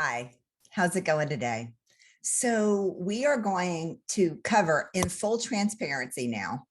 Hi, how's it going today? So we are going to cover in full transparency now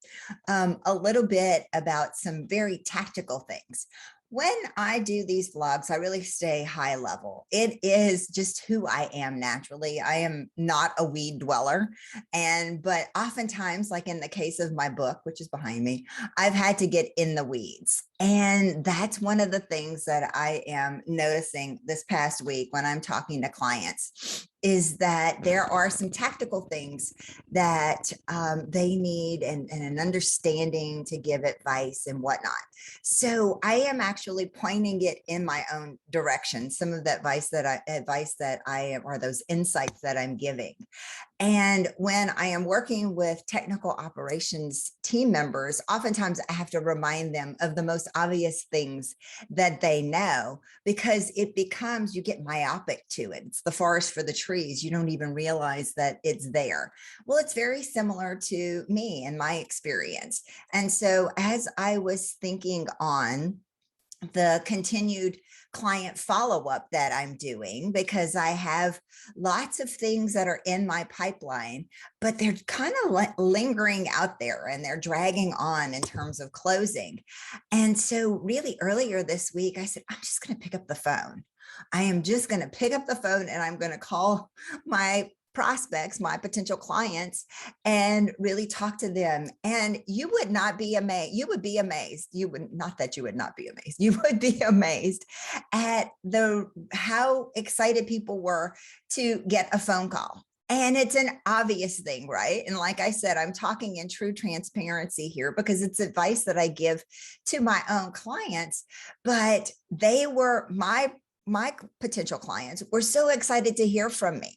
a little bit about some very tactical things. When I do these vlogs, I really stay high level. It is just who I am naturally. I am not a weed dweller. But oftentimes, like in the case of my book, which is behind me, I've had to get in the weeds. And that's one of the things that I am noticing this past week when I'm talking to clients is that there are some tactical things that they need and an understanding to give advice and whatnot. So I am actually pointing it in my own direction. Some of the advice that I am, or those insights that I'm giving. And when I am working with technical operations team members, oftentimes I have to remind them of the most obvious things that they know, because it becomes, you get myopic to it. It's the forest for the trees. You don't even realize that it's there. Well, it's very similar to me and my experience. And so as I was thinking on the continued client follow-up that I'm doing, because I have lots of things that are in my pipeline, but they're kind of lingering out there and they're dragging on in terms of closing. And so really earlier this week, I said, I'm just going to pick up the phone. I am just going to pick up the phone and I'm going to call my prospects, my potential clients, and really talk to them. And you would not be amazed. You would be amazed. You would not that you would not be amazed. You would be amazed at how excited people were to get a phone call. And it's an obvious thing, right? And like I said, I'm talking in true transparency here because it's advice that I give to my own clients, but they were my potential clients were so excited to hear from me.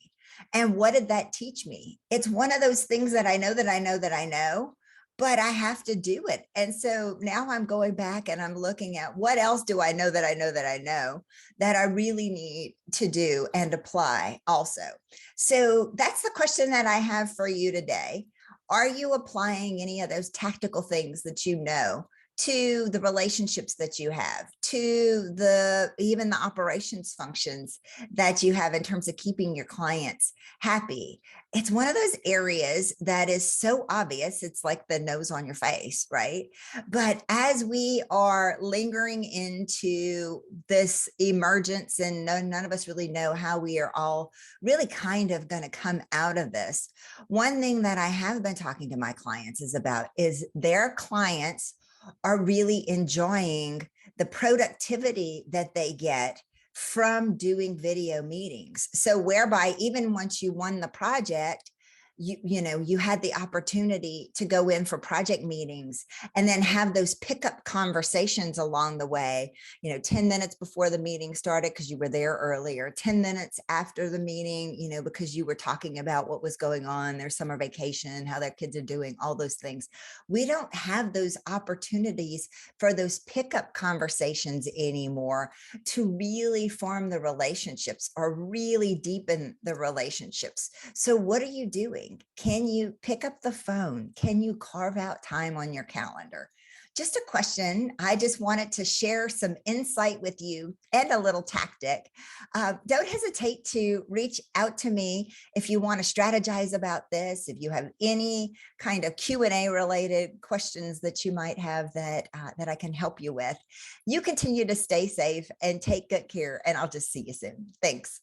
And what did that teach me? It's one of those things that I know that I know that I know, but I have to do it. And so now I'm going back and I'm looking at what else do I know that I know that I know that I really need to do and apply also. So that's the question that I have for you today. Are you applying any of those tactical things that you know to the relationships that you have, to even the operations functions that you have in terms of keeping your clients happy? It's one of those areas that is so obvious. It's like the nose on your face, right? But as we are lingering into this emergence and none of us really know how we are all really kind of going to come out of this, one thing that I have been talking to my clients is their clients are really enjoying the productivity that they get from doing video meetings. So whereby even once you won the project, you had the opportunity to go in for project meetings and then have those pickup conversations along the way, 10 minutes before the meeting started because you were there earlier, 10 minutes after the meeting, because you were talking about what was going on, their summer vacation, how their kids are doing, all those things. We don't have those opportunities for those pickup conversations anymore to really form the relationships or really deepen the relationships. So what are you doing? Can you pick up the phone? Can you carve out time on your calendar? Just a question. I just wanted to share some insight with you and a little tactic. Don't hesitate to reach out to me if you want to strategize about this, if you have any kind of Q&A related questions that you might have that I can help you with. You continue to stay safe and take good care, and I'll just see you soon. Thanks.